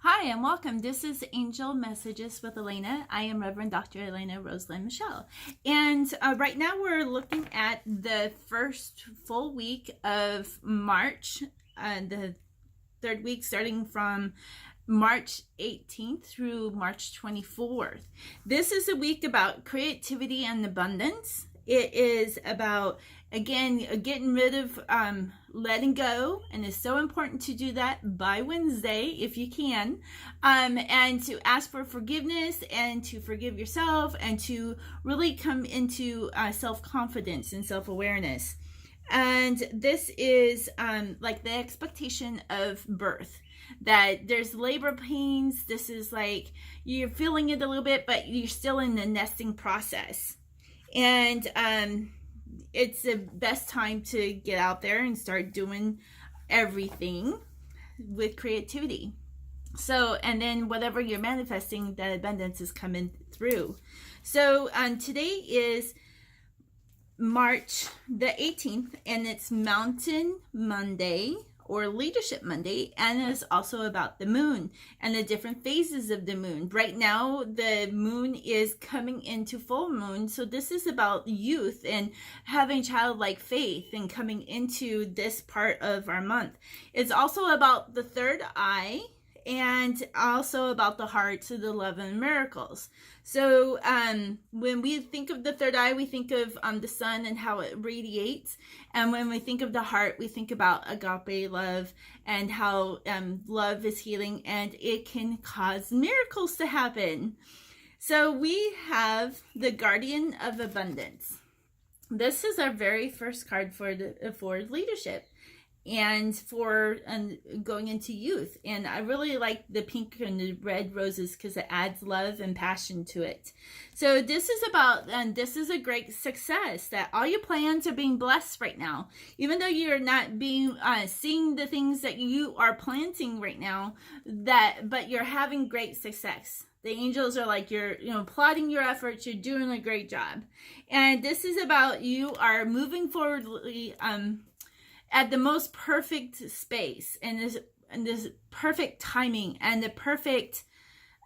Hi and welcome. This is Angel Messages with Elena. I am Reverend Dr. Elena Rosalind Michelle. And right now we're looking at the first full week of March, the third week starting from March 18th through March 24th. This is a week about creativity and abundance. It is about, again, getting rid of letting go, and it's so important to do that by Wednesday if you can, and to ask for forgiveness and to forgive yourself and to really come into self-confidence and self-awareness. And this is like the expectation of birth, that there's labor pains. This is like you're feeling it a little bit, but you're still in the nesting process. And it's the best time to get out there and start doing everything with creativity. So, and then whatever you're manifesting, that abundance is coming through. So today is March the 18th, and it's Mountain Monday or Leadership Monday, and it's also about the moon and the different phases of the moon. Right now, the moon is coming into full moon, so this is about youth and having childlike faith and coming into this part of our month. It's also about the third eye and also about the heart to the love and miracles. So when we think of the third eye, we think of the sun and how it radiates. And when we think of the heart, we think about agape love and how love is healing and it can cause miracles to happen. So we have the Guardian of Abundance. This is our very first card for leadership and for going into youth. And I really like the pink and the red roses because it adds love and passion to it. So this is about, and this is a great success, that all your plans are being blessed right now. Even though you're not being seeing the things that you are planting right now, but you're having great success. The angels are like, you're applauding your efforts, you're doing a great job. And this is about you are moving forward at the most perfect space and this perfect timing and the perfect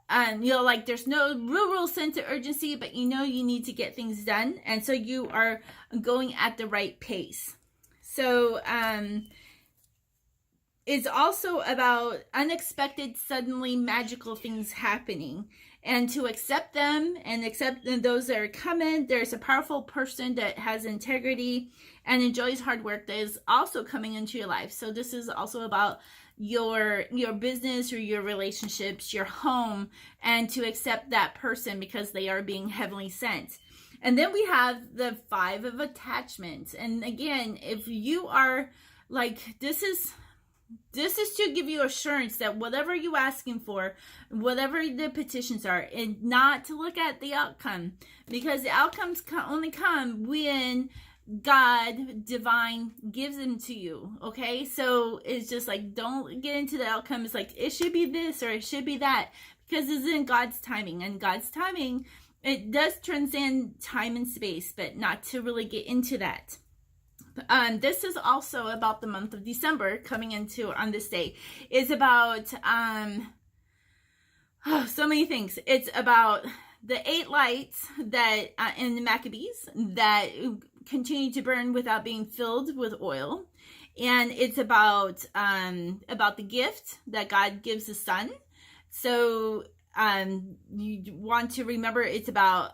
like there's no real sense of urgency, but you need to get things done, and so you are going at the right pace. So it's also about unexpected, suddenly magical things happening, and to accept them and accept those that are coming. There's a powerful person that has integrity and enjoys hard work that is also coming into your life. So this is also about your business or your relationships, your home, and to accept that person because they are being heavenly sent. And then we have the 5 of attachments. And again, if you are like, this is to give you assurance that whatever you're asking for, whatever the petitions are, and not to look at the outcome, because the outcomes only come when God divine gives them to you. Okay, so it's just like, don't get into the outcome. It's like, it should be this or it should be that, because it's in God's timing, and God's timing, it does transcend time and space, but not to really get into that. This is also about the month of December coming into on this day. It's about so many things. It's about the 8 lights that in the Maccabees that continue to burn without being filled with oil, and it's about the gift that God gives the Son. So you want to remember it's about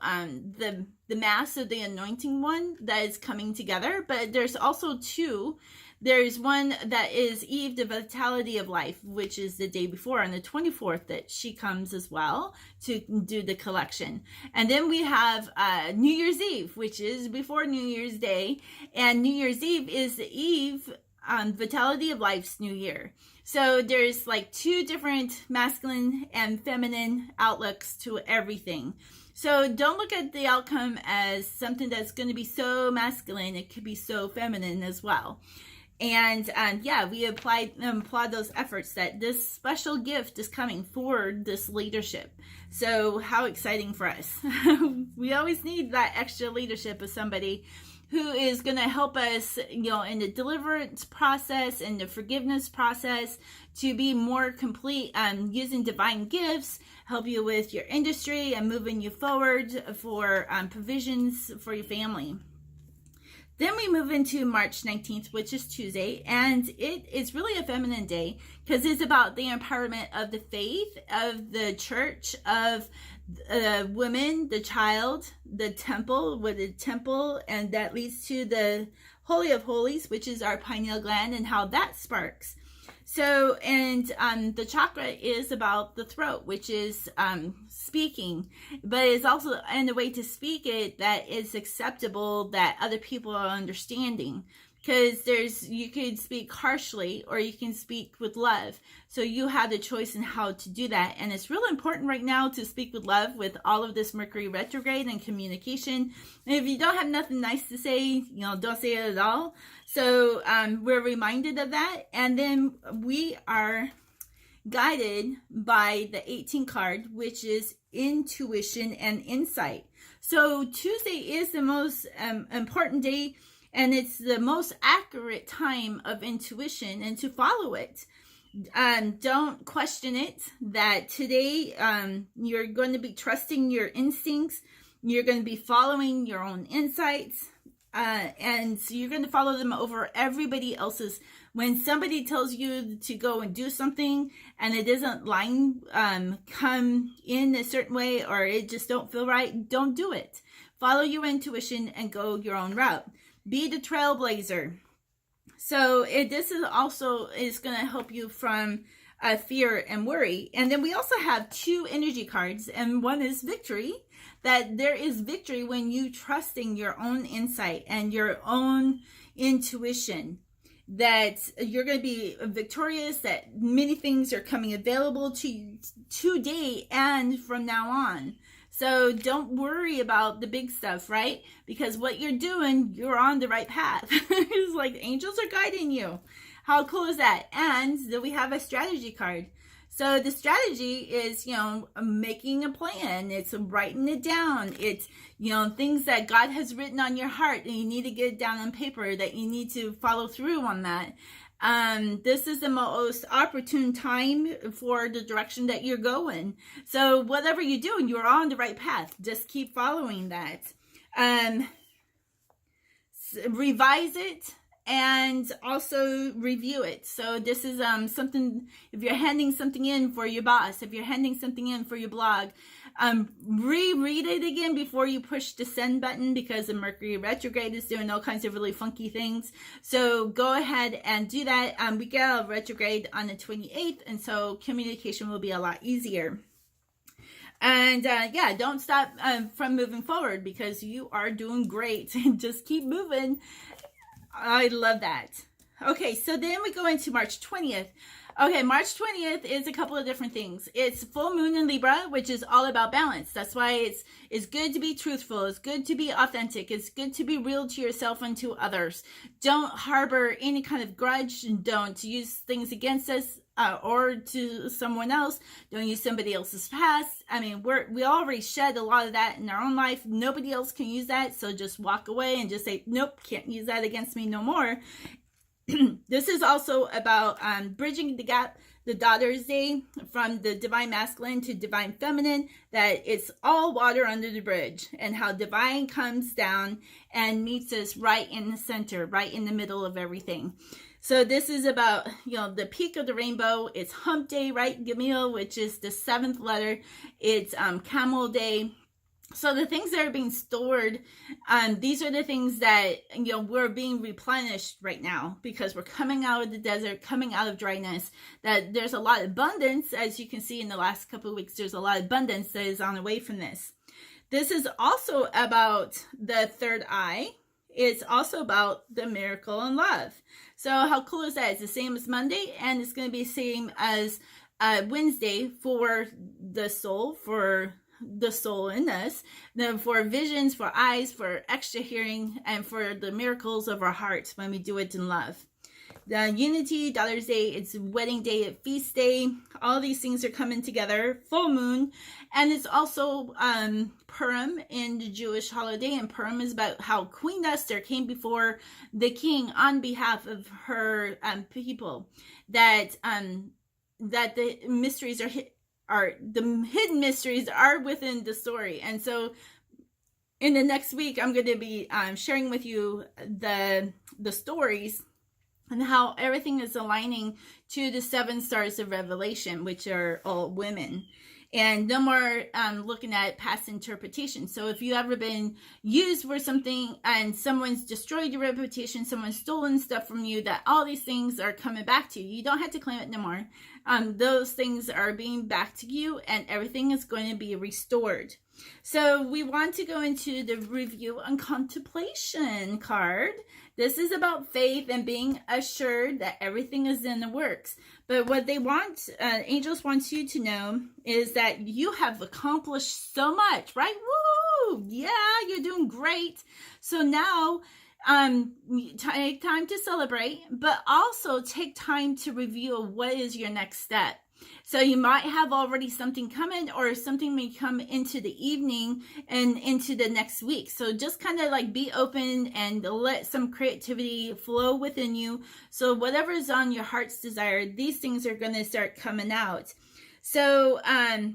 the mass of the anointing one that is coming together. But there's also 2. There's one that is Eve, the vitality of life, which is the day before on the 24th that she comes as well to do the collection. And then we have New Year's Eve, which is before New Year's Day, and New Year's Eve is the Eve vitality of life's new year. So there's like 2 different masculine and feminine outlooks to everything. So don't look at the outcome as something that's going to be so masculine. It could be so feminine as well. And we applaud those efforts that this special gift is coming for this leadership. So how exciting for us. We always need that extra leadership of somebody who is going to help us, in the deliverance process and the forgiveness process to be more complete, using divine gifts, help you with your industry and moving you forward for provisions for your family. Then we move into March 19th, which is Tuesday, and it is really a feminine day because it's about the empowerment of the faith, of the church, of women, the child, the temple, and that leads to the Holy of Holies, which is our pineal gland, and how that sparks. So, and the chakra is about the throat, which is speaking, but it's also in the way to speak it that is acceptable, that other people are understanding. Because you could speak harshly or you can speak with love. So you have the choice in how to do that. And it's really important right now to speak with love with all of this Mercury retrograde and communication. And if you don't have nothing nice to say, don't say it at all. So we're reminded of that. And then we are guided by the 18 card, which is intuition and insight. So Tuesday is the most important day. And it's the most accurate time of intuition, and to follow it. Don't question it, that today you're going to be trusting your instincts. You're going to be following your own insights. And so you're going to follow them over everybody else's. When somebody tells you to go and do something and it doesn't come in a certain way, or it just don't feel right, don't do it. Follow your intuition and go your own route. Be the trailblazer. So this is also going to help you from fear and worry. And then we also have 2 energy cards, and one is victory. That there is victory when you trusting your own insight and your own intuition. That you're going to be victorious. That many things are coming available to you today and from now on. So don't worry about the big stuff, right? Because what you're doing, you're on the right path. It's like angels are guiding you. How cool is that? And then we have a strategy card. So the strategy is, making a plan. It's writing it down. It's, things that God has written on your heart, and you need to get it down on paper, that you need to follow through on that. This is the most opportune time for the direction that you're going. So whatever you're doing, you're on the right path. Just keep following that. Revise it and also review it. So this is something, if you're handing something in for your boss, if you're handing something in for your blog, reread it again before you push the send button, because the Mercury retrograde is doing all kinds of really funky things. So go ahead and do that. We get out of retrograde on the 28th, and so communication will be a lot easier. And don't stop from moving forward, because you are doing great. Just keep moving. I love that. Okay, so then we go into March 20th. Okay, March 20th is a couple of different things. It's full moon in Libra, which is all about balance. That's why it's good to be truthful. It's good to be authentic. It's good to be real to yourself and to others. Don't harbor any kind of grudge. Don't use things against us or to someone else. Don't use somebody else's past. I mean, we already shed a lot of that in our own life. Nobody else can use that. So just walk away and just say, nope, can't use that against me no more. This is also about bridging the gap, the Daughter's Day, from the divine masculine to divine feminine, that it's all water under the bridge, and how divine comes down and meets us right in the center, right in the middle of everything. So this is about, the peak of the rainbow. It's hump day, right, Gamil, which is the 7th letter. It's camel day. So the things that are being stored, these are the things that, we're being replenished right now, because we're coming out of the desert, coming out of dryness, that there's a lot of abundance. As you can see in the last couple of weeks, there's a lot of abundance that is on the way from this. This is also about the third eye. It's also about the miracle and love. So how cool is that? It's the same as Monday, and it's going to be the same as Wednesday for the soul in us, then for visions, for eyes, for extra hearing, and for the miracles of our hearts when we do it in love. Unity, Daughter's Day, it's Wedding Day, it's Feast Day. All these things are coming together. Full moon. And it's also Purim in the Jewish holiday. And Purim is about how Queen Esther came before the king on behalf of her people. That the mysteries are the hidden mysteries are within the story. And so in the next week, I'm going to be sharing with you the stories and how everything is aligning to the 7 stars of Revelation, which are all women. And no more looking at past interpretation. So if you ever been used for something and someone's destroyed your reputation, someone's stolen stuff from you, that all these things are coming back to you. You don't have to claim it no more. Those things are being back to you, and everything is going to be restored. So we want to go into the review and contemplation card. This is about faith and being assured that everything is in the works. But what they want, angels want you to know, is that you have accomplished so much, right? Woo! Yeah, you're doing great. So now, take time to celebrate, but also take time to review what is your next step. So you might have already something coming, or something may come into the evening and into the next week. So just kind of like be open and let some creativity flow within you. So whatever is on your heart's desire, these things are going to start coming out. So,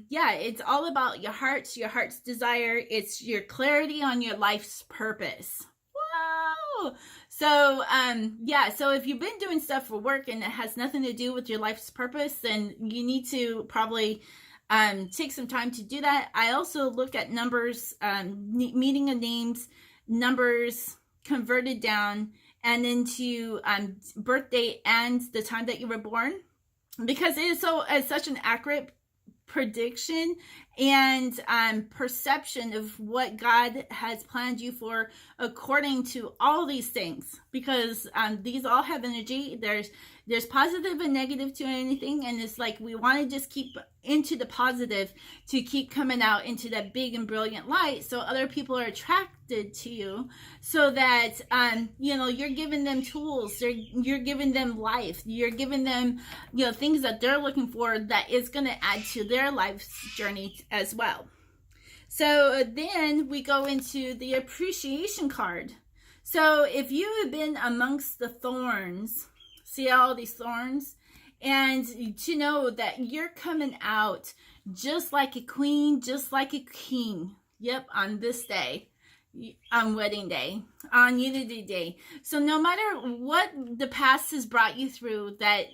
yeah, it's all about your heart's desire. It's your clarity on your life's purpose. Wow. So, yeah, so if you've been doing stuff for work and it has nothing to do with your life's purpose, then you need to probably take some time to do that. I also look at numbers, meaning of names, numbers converted down, and into birthday and the time that you were born, because it is such an accurate prediction and perception of what God has planned you for, according to all these things, because these all have energy. There's positive and negative to anything, and it's like we want to just keep into the positive to keep coming out into that big and brilliant light, so other people are attracted to you, so that you're giving them tools, you're giving them life, you're giving them things that they're looking for, that is going to add to their life's journey as well. So then we go into the appreciation card. So if you have been amongst the thorns, see all these thorns, and to know that you're coming out just like a queen, just like a king. Yep, on this day, on Wedding Day, on Unity Day. So no matter what the past has brought you through, that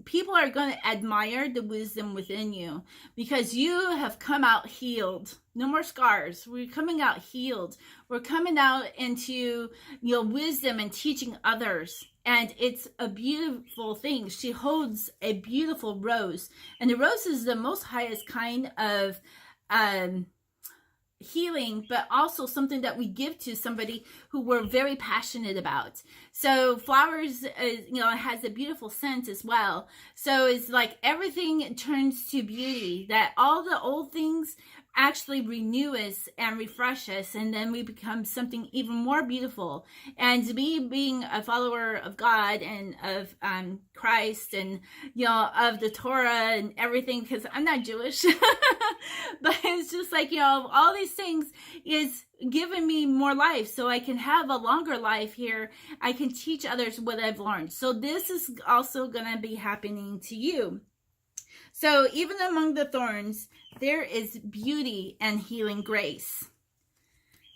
people are going to admire the wisdom within you, because you have come out healed. No more scars. We're coming out healed. We're coming out into wisdom and teaching others. And it's a beautiful thing. She holds a beautiful rose. And the rose is the most highest kind of healing, but also something that we give to somebody who we're very passionate about. So flowers, has a beautiful scent as well. So it's like everything turns to beauty, that all the old things actually renew us and refresh us, and then we become something even more beautiful. And me being a follower of God and of Christ, and of the Torah and everything, because I'm not Jewish, but it's just like all these things is giving me more life, so I can have a longer life here. I can teach others what I've learned. So this is also going to be happening to you. So even among the thorns, there is beauty and healing grace.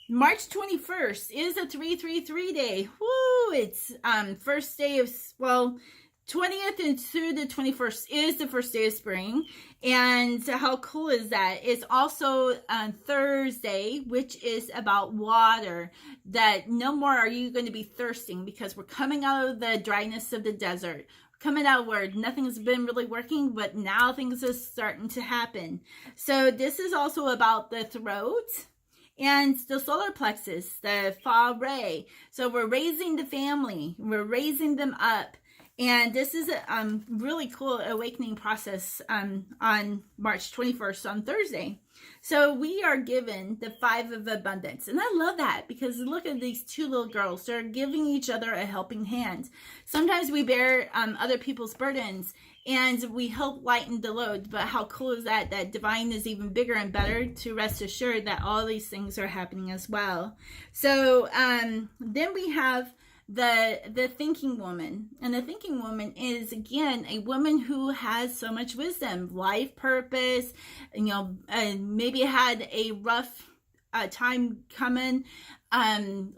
March 21st is a 333 day. Woo! It's first day of, 20th and through the 21st is the first day of spring. And how cool is that? It's also on Thursday, which is about water, that no more are you going to be thirsting, because we're coming out of the dryness of the desert. Coming out where nothing's been really working, but now things are starting to happen. So this is also about the throat and the solar plexus, the fa ray. So we're raising the family, we're raising them up, And this is a really cool awakening process on March 21st on Thursday. So we are given the 5 of abundance. And I love that because look at these 2 little girls. They're giving each other a helping hand. Sometimes we bear other people's burdens and we help lighten the load. But how cool is that? That divine is even bigger and better, to rest assured that all these things are happening as well. So then we have the thinking woman. And the thinking woman is, again, a woman who has so much wisdom, life purpose, maybe had a rough time coming, and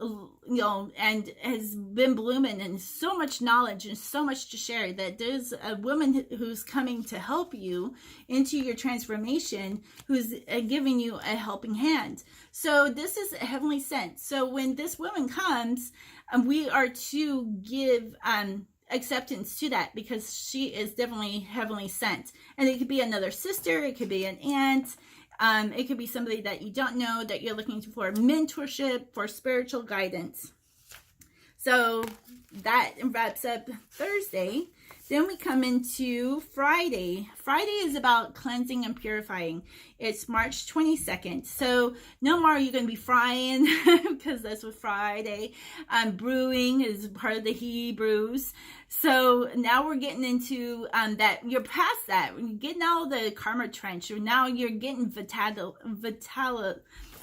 has been blooming, and so much knowledge and so much to share, that there's a woman who's coming to help you into your transformation, who's giving you a helping hand. So this is a heavenly sent. So when this woman comes, we are to give acceptance to that, because she is definitely heavenly sent. And it could be another sister, it could be an aunt, it could be somebody that you don't know, that you're looking for mentorship, for spiritual guidance. So that wraps up Thursday. Then we come into Friday. Friday is about cleansing and purifying. It's March 22nd. So no more are you going to be frying, because that's what Friday. Brewing is part of the Hebrews. So now we're getting into that. You're past that. You're getting out of the karma trench. Now you're getting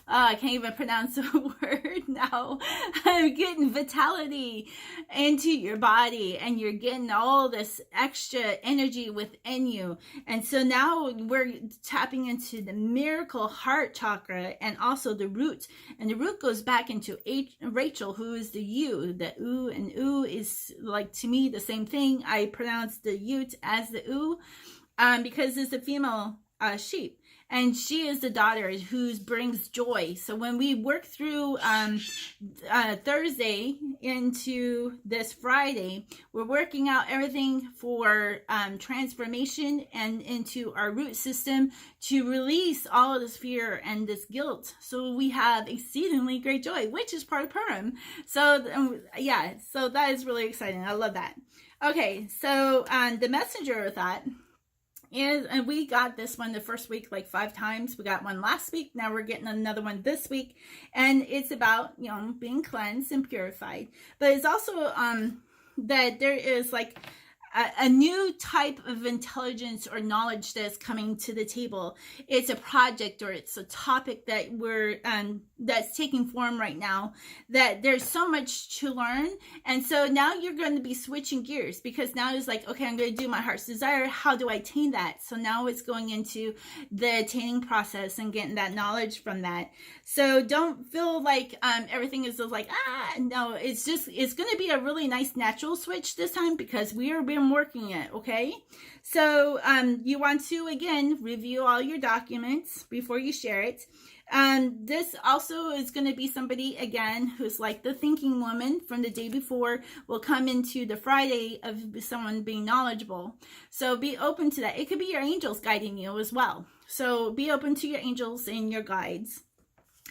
I can't even pronounce the word now. I'm getting vitality into your body, and you're getting all this extra energy within you. And so now we're tapping into the miracle heart chakra, and also the root. And the root goes back into Rachel, who is the you. The oo and oo is, like, to me, the same thing. I pronounce the ute as the oo, because it's a female sheep. And she is the daughter who brings joy. So when we work through Thursday into this Friday, we're working out everything for transformation and into our root system to release all of this fear and this guilt. So we have exceedingly great joy, which is part of Purim. So so that is really exciting. I love that. Okay, so the messenger of that. And we got this one the first week like 5 times. We got one last week. Now we're getting another one this week. And it's about, being cleansed and purified. But it's also that there is like a new type of intelligence or knowledge that's coming to the table. It's a project, or it's a topic that that's taking form right now, that there's so much to learn. And so now you're going to be switching gears, because now it's like, okay, I'm going to do my heart's desire. How do I attain that? So now it's going into the attaining process and getting that knowledge from that. So don't feel like everything is just like, no, it's going to be a really nice natural switch this time, because we are being working it. Okay, so you want to, again, review all your documents before you share it. This also is going to be somebody, again, who's like the thinking woman from the day before, will come into the Friday of someone being knowledgeable. So be open to that. It could be your angels guiding you as well. So be open to your angels and your guides.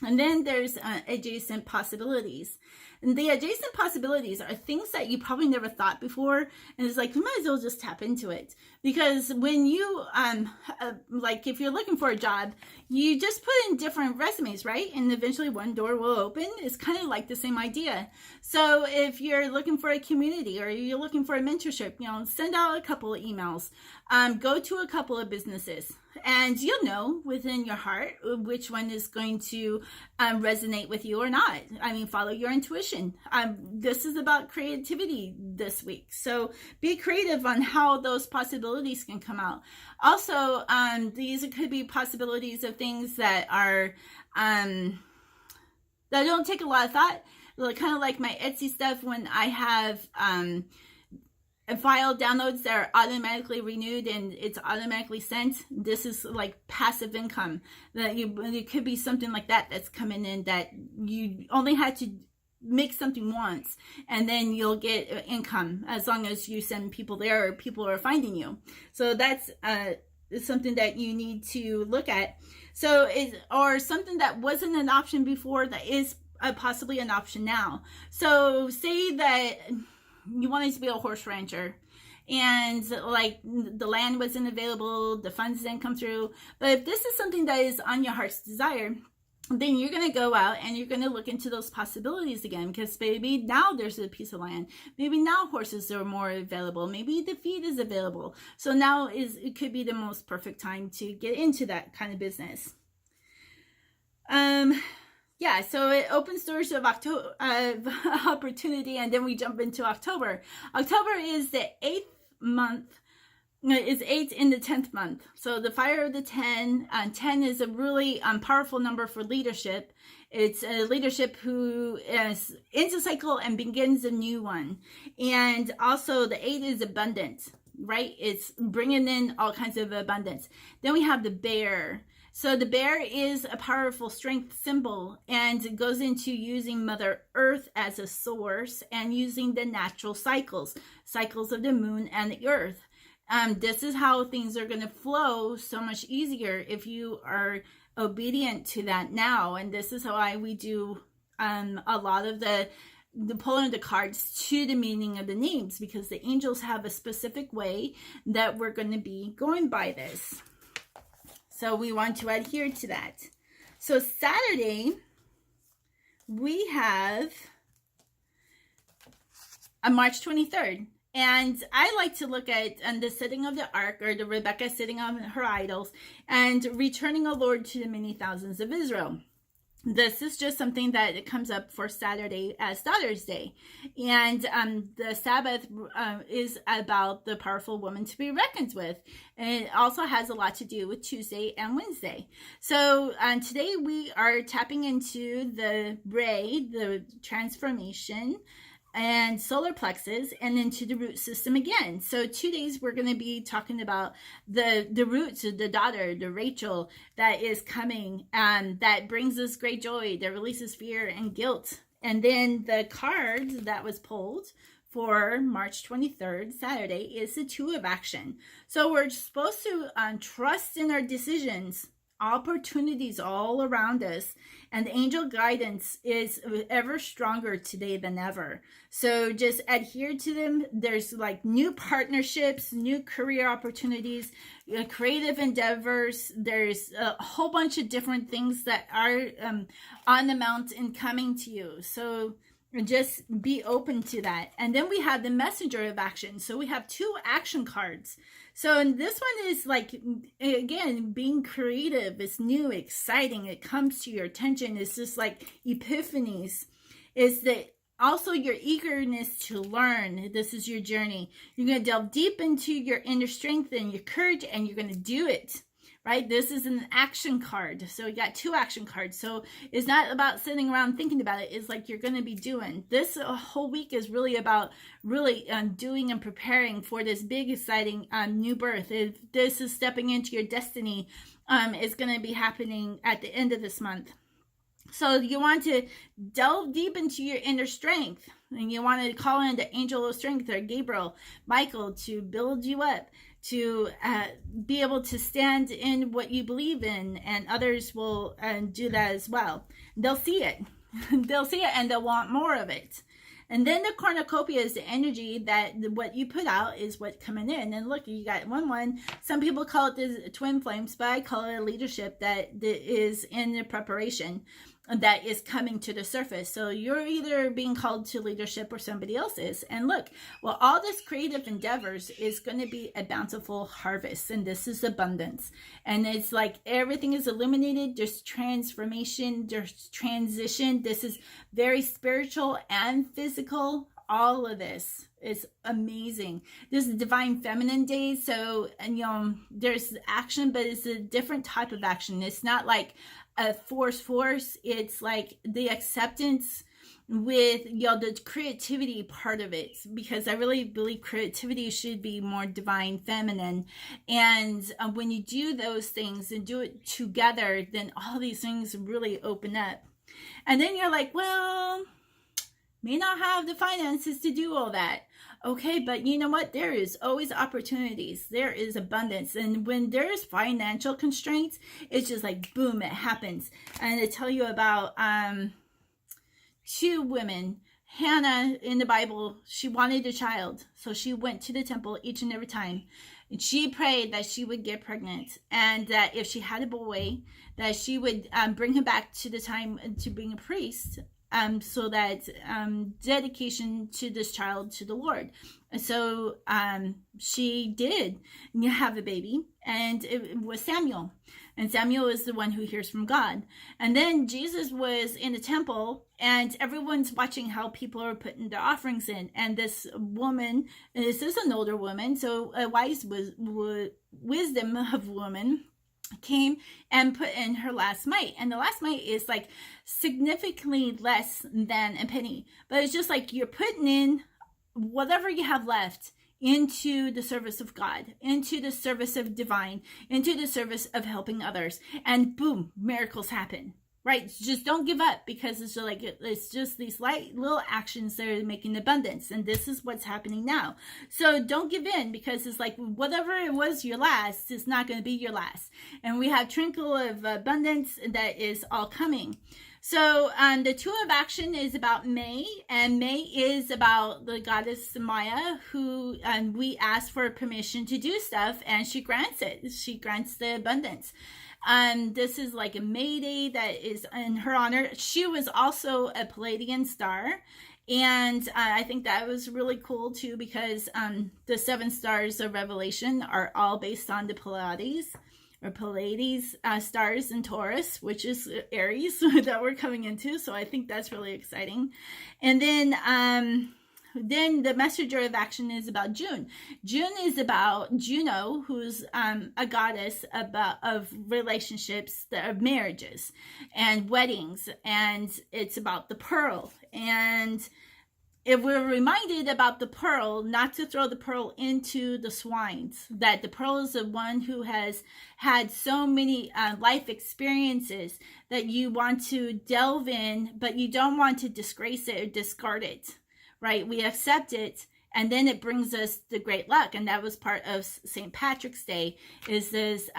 And then there's adjacent possibilities. And the adjacent possibilities are things that you probably never thought before. And it's like, you might as well just tap into it. Because when you, like if you're looking for a job, you just put in different resumes, right? And eventually one door will open. It's kind of like the same idea. So if you're looking for a community, or you're looking for a mentorship, send out a couple of emails. Go to a couple of businesses. And you'll know within your heart which one is going to resonate with you or not. I mean, follow your intuition. This is about creativity this week. So be creative on how those possibilities can come out. Also, these could be possibilities of things that are that don't take a lot of thought. Kind of like my Etsy stuff, when I have file downloads that are automatically renewed and it's automatically sent. This is like passive income. That it could be something like that that's coming in, that you only had to make something once, and then you'll get income as long as you send people there, or people are finding you. So that's something that you need to look at. So or something that wasn't an option before that is possibly an option now. So say that you wanted to be a horse rancher, and like the land wasn't available, the funds didn't come through. But if this is something that is on your heart's desire, then you're going to go out and you're going to look into those possibilities again, because maybe now there's a piece of land. Maybe now horses are more available. Maybe the feed is available. So now it could be the most perfect time to get into that kind of business. Yeah, so it opens doors of opportunity, and then we jump into October. October is the 8th month. Is 8 in the 10th month. So the fire of the 10, 10 is a really powerful number for leadership. It's a leadership who ends a cycle and begins a new one. And also the 8 is abundant, right? It's bringing in all kinds of abundance. Then we have the bear. So the bear is a powerful strength symbol, and it goes into using Mother Earth as a source and using the natural cycles of the moon and the earth. This is how things are going to flow so much easier if you are obedient to that now. And this is why we do a lot of the pulling the cards to the meaning of the names, because the angels have a specific way that we're going to be going by this. So we want to adhere to that. So Saturday, we have March 23rd. And I like to look at the sitting of the ark, or the Rebecca sitting on her idols, and returning, O Lord, to the many thousands of Israel. This is just something that comes up for Saturday as Daughter's Day. And the Sabbath is about the powerful woman to be reckoned with. And it also has a lot to do with Tuesday and Wednesday. So today we are tapping into the ray, the transformation, and solar plexus, and into the root system again. So 2 days we're going to be talking about the roots of the daughter, the Rachel that is coming, that brings us great joy, that releases fear and guilt. And then the card that was pulled for March 23rd, Saturday, is the 2 of action. So we're supposed to trust in our decisions, opportunities all around us, and the angel guidance is ever stronger today than ever. So just adhere to them. There's like new partnerships, new career opportunities, creative endeavors. There's a whole bunch of different things that are on the mountain coming to you. So just be open to that. And then we have the messenger of action. So we have 2 action cards. So and this one is like, again, being creative. It's new, exciting. It comes to your attention. It's just like epiphanies. Is that also your eagerness to learn. This is your journey. You're going to delve deep into your inner strength and your courage, and you're going to do it. Right? This is an action card. So you got 2 action cards. So it's not about sitting around thinking about it. It's like you're going to be doing. This whole week is really about doing and preparing for this big, exciting new birth. If this is stepping into your destiny, it's going to be happening at the end of this month. So you want to delve deep into your inner strength, and you want to call in the angel of strength, or Gabriel, Michael, to build you up, to be able to stand in what you believe in, and others will do that as well. They'll see it. They'll see it, and they'll want more of it. And then the cornucopia is the energy that what you put out is what's coming in. And look, you got 1-1. Some people call it the twin flames, but I call it a leadership that is in the preparation that is coming to the surface. So you're either being called to leadership or somebody else is. And look, well, all this creative endeavors is going to be a bountiful harvest. And this is abundance. And it's like everything is illuminated. There's transformation. There's transition. This is very spiritual and physical. All of this is amazing. This is Divine Feminine Day. So, and there's action, but it's a different type of action. It's not like a force. It's like the acceptance with the creativity part of it, because I really believe creativity should be more divine feminine. And when you do those things and do it together, then all these things really open up. And then you're like, well, may not have the finances to do all that. Okay, but you know what? There is always opportunities. There is abundance. And when there's financial constraints, it's just like, boom, it happens. And I tell you about 2 women Hannah in the Bible, she wanted a child. So she went to the temple each and every time. And she prayed that she would get pregnant. And that if she had a boy, that she would bring him back to the time to being a priest. So that dedication to this child to the Lord. And so she did have a baby. And it was Samuel. And Samuel is the one who hears from God. And then Jesus was in the temple, and everyone's watching how people are putting their offerings in. And this woman, this is an older woman, so a wise wisdom of woman came and put in her last mite. And the last mite is like significantly less than a penny. But it's just like you're putting in whatever you have left into the service of God, into the service of divine, into the service of helping others. And boom, miracles happen, right? Just don't give up, because it's just these light little actions that are making abundance. And this is what's happening now. So don't give in, because it's like whatever it was your last is not going to be your last. And we have trickle of abundance that is all coming. So the tool of action is about May, and May is about the goddess Maya, who we ask for permission to do stuff, and she grants it. She grants the abundance. This is like a May Day that is in her honor. She was also a Palladian star, and I think that was really cool too, because the 7 stars of Revelation are all based on the Pleiades. Or Pallades stars in Taurus, which is Aries that we're coming into. So I think that's really exciting. And then the messenger of action is about June. June is about Juno, who's a goddess of relationships, of marriages and weddings. And it's about the pearl. And if we're reminded about the pearl, not to throw the pearl into the swines, that the pearl is the one who has had so many life experiences that you want to delve in, but you don't want to disgrace it or discard it, right? We accept it, and then it brings us the great luck. And that was part of St. Patrick's Day, is this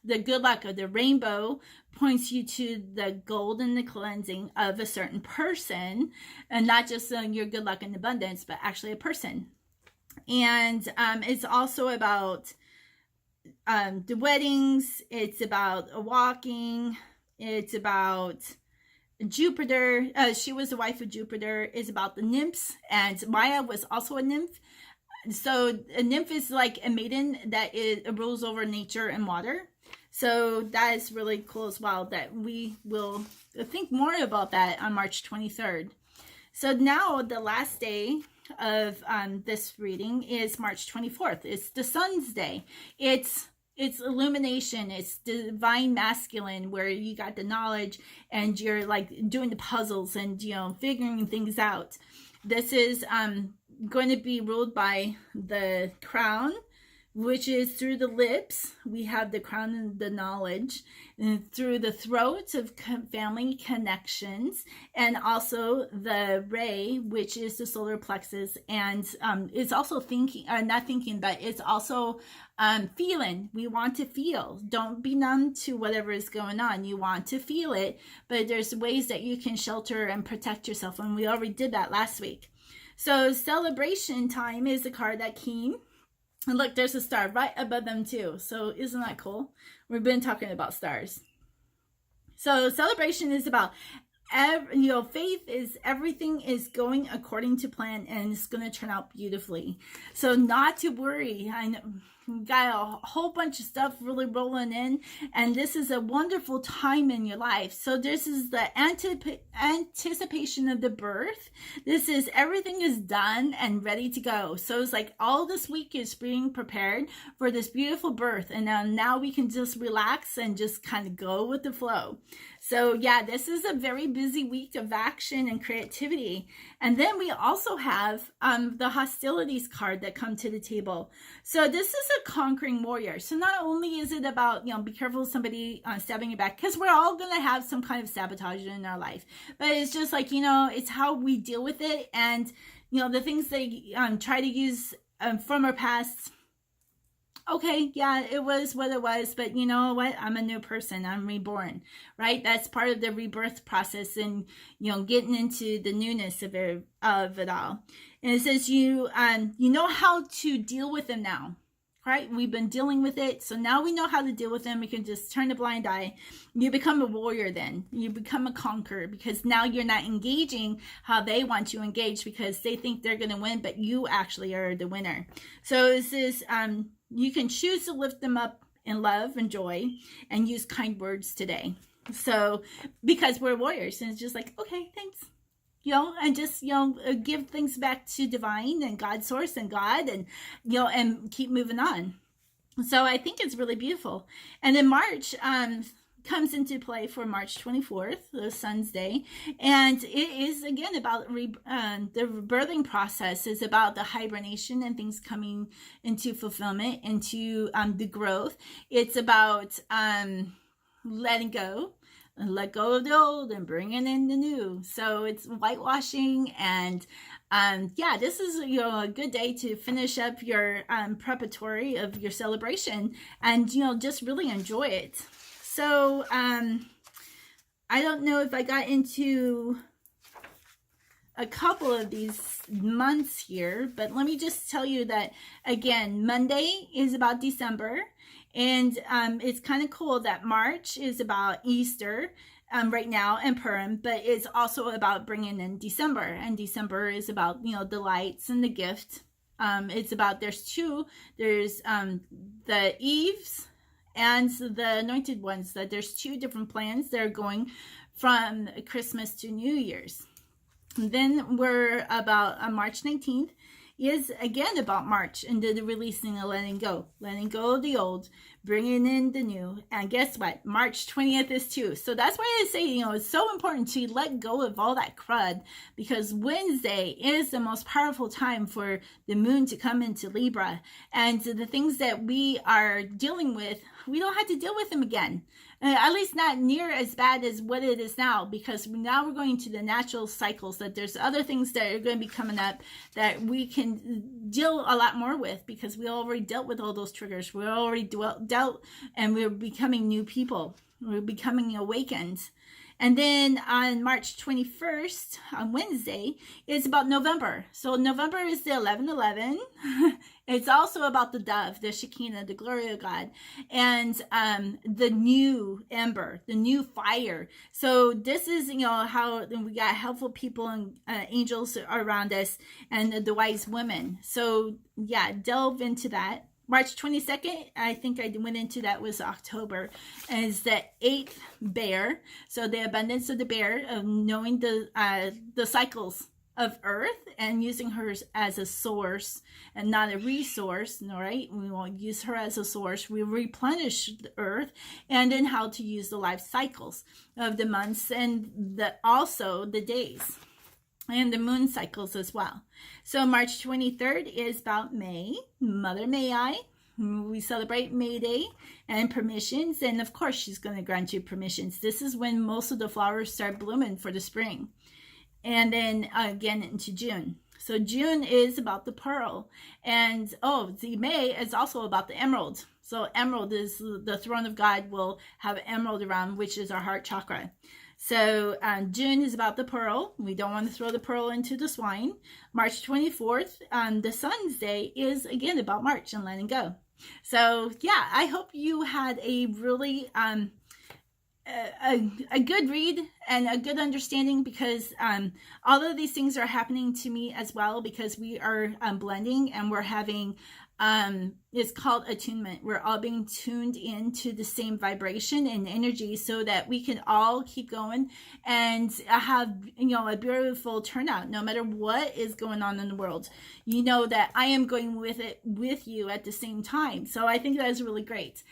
the good luck of the rainbow points you to the gold and the cleansing of a certain person, and not just your good luck and abundance, but actually a person. And it's also about the weddings. It's about walking. It's about Jupiter. She was the wife of Jupiter. It's about the nymphs, and Maya was also a nymph. So a nymph is like a maiden that rules over nature and water. So that is really cool as well, that we will think more about that on March 23rd. So now the last day of this reading is March 24th. It's the sun's day. It's illumination. It's divine masculine, where you got the knowledge and you're like doing the puzzles and, figuring things out. This is going to be ruled by the crown, which is through the lips. We have the crown and the knowledge, and through the throat of family connections, and also the ray, which is the solar plexus, and it's also not thinking, but it's also feeling. We want to feel. Don't be numb to whatever is going on. You want to feel it, but there's ways that you can shelter and protect yourself, and we already did that last week. So celebration time is the card that came. And look, there's a star right above them too. So isn't that cool? We've been talking about stars. So celebration is about, faith is everything is going according to plan, and it's going to turn out beautifully. So not to worry. I know we got a whole bunch of stuff really rolling in, and this is a wonderful time in your life. So this is the anticipation of the birth. This is everything is done and ready to go. So it's like all this week is being prepared for this beautiful birth, and now we can just relax and just kind of go with the flow. So yeah, this is a very busy week of action and creativity. And then we also have the hostilities card that come to the table. So this is a conquering warrior. So not only is it about, be careful of somebody stabbing you back, because we're all going to have some kind of sabotage in our life. But it's just like, it's how we deal with it. And, the things they try to use from our past okay, yeah, it was what it was, but you know what? I'm a new person. I'm reborn, right? That's part of the rebirth process, and getting into the newness of it all. And it says you know how to deal with them now. Right? We've been dealing with it. So now we know how to deal with them. We can just turn a blind eye. You become a warrior then. You become a conqueror, because now you're not engaging how they want you engaged, because they think they're going to win, but you actually are the winner. So it says you can choose to lift them up in love and joy and use kind words today. So because we're warriors, and it's just like, okay, thanks. And just, give things back to divine and God's source and God, and, and keep moving on. So I think it's really beautiful. And then March comes into play for March 24th, the Sun's Day. And it is, again, about the birthing process is about the hibernation and things coming into fulfillment, into the growth. It's about letting go. Let go of the old and bringing in the new. So it's whitewashing, and this is a good day to finish up your preparatory of your celebration, and just really enjoy it. So I don't know if I got into a couple of these months here, but let me just tell you that again, Monday is about December. And it's kind of cool that March is about Easter right now and Purim, but it's also about bringing in December. And December is about, the lights and the gift. It's about, there's the Eves and the anointed ones, that there's two different plans that are going from Christmas to New Year's. And then we're about March 19th. Is again about March and the releasing and letting go of the old, bringing in the new. And guess what? March 20th is too. So that's why I say, it's so important to let go of all that crud, because Wednesday is the most powerful time for the moon to come into Libra. And the things that we are dealing with, we don't have to deal with them again. At least not near as bad as what it is now, because now we're going to the natural cycles, that there's other things that are going to be coming up that we can deal a lot more with, because we already dealt with all those triggers. We're already dealt, and we're becoming new people. We're becoming awakened. And then on March 21st, on Wednesday, it's about November. So November is the 11/11. It's also about the dove, the Shekinah, the glory of God, and the new ember, the new fire. So this is, how we got helpful people and angels around us, and the wise women. So yeah, delve into that. March 22nd, I think I went into that, was October, is the 8th bear. So the abundance of the bear, of knowing the cycles of Earth and using her as a source and not a resource, all right? We won't use her as a source. We replenish the Earth, and then how to use the life cycles of the months, and also the days, and the moon cycles as well. So March 23rd is about May, Mother May I. We celebrate May Day and permissions. And of course, she's going to grant you permissions. This is when most of the flowers start blooming for the spring. And then again into June. So June is about the pearl. And May is also about the emerald. So emerald is the throne of God, will have emerald around, which is our heart chakra. So June is about the pearl. We don't want to throw the pearl into the swine. March 24th, the Sun's Day, is again about March and letting go. So yeah, I hope you had a really a good read and a good understanding, because all of these things are happening to me as well, because we are blending, and we're having it's called attunement. We're all being tuned into the same vibration and energy, so that we can all keep going and have a beautiful turnout, no matter what is going on in the world. That I am going with it with you at the same time. So I think that is really great.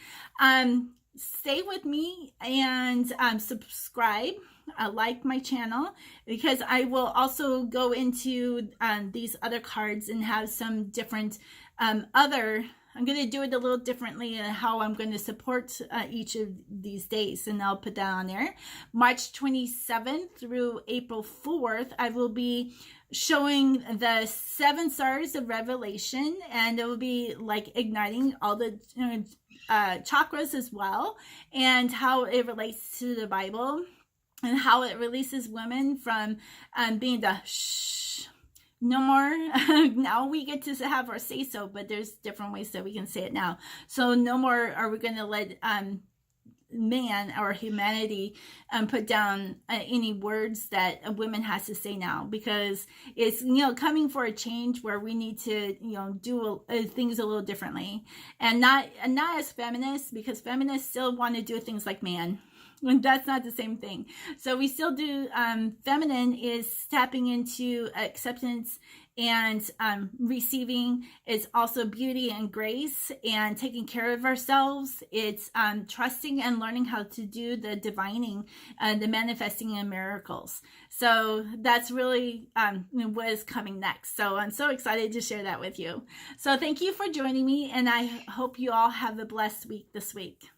Stay with me and subscribe, like my channel, because I will also go into these other cards and have some different I'm going to do it a little differently, how I'm going to support each of these days, and I'll put that on there. March 27th through April 4th, I will be showing the 7 stars of revelation, and it will be like igniting all the chakras as well, and how it relates to the Bible, and how it releases women from being the shh, no more. Now we get to have our say so, but there's different ways that we can say it now. So no more are we going to let man or humanity put down any words that a woman has to say now, because it's coming for a change where we need to do things a little differently, and not as feminists, because feminists still want to do things like man. And that's not the same thing. So we still do feminine is tapping into acceptance and receiving. It's also beauty and grace and taking care of ourselves. It's trusting and learning how to do the divining, the manifesting and miracles. So that's really what is coming next. So I'm so excited to share that with you. So thank you for joining me, and I hope you all have a blessed week this week.